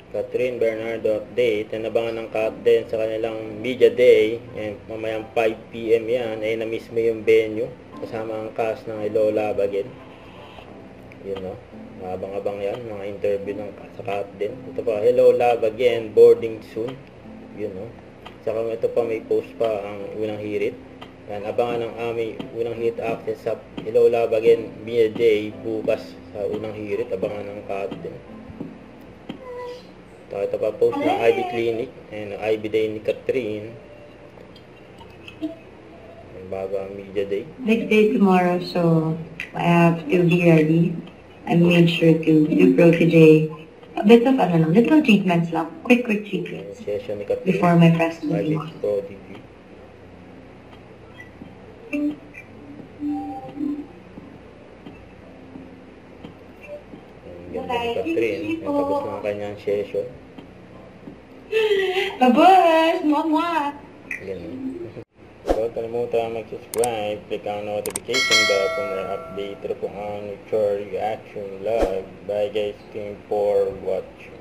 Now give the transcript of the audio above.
Catherine Bernardo update. Nabangan ng Kat din sa kanilang media day. And mamayang 5 PM yan. Ay na-miss mo yung venue. Kasama ang cast ng Hello Love Again. Yun no. Abang-abang yan. Mga interview ng sa Kat din. Ito pa. Hello Love Again. Boarding soon. Yun no. Saka ito pa may post pa ang unang hirit. Yan. Abangan ng aming unang hit access sa Hello Love Again media day. Bukas sa unang hirit. Abangan ng Kat din. Ito pa post ng IB Clinic and IB Day ni Catherine. Bago ang media day. Next day tomorrow, so I have to be ready. I made sure to do Pro-TJ. A bit of little treatments lang. Quick treatments. Session ni Catherine. Before my press IB meeting. Pro-TJ. Ganda ni Catherine. Tapos na ang kanyang session. Labas! Mwah! Ganun. So, huwag kalimutan mag-subscribe, click ang notification bell kung may update ito po ang Chor Reaction Live. Bye guys, thank you for watching.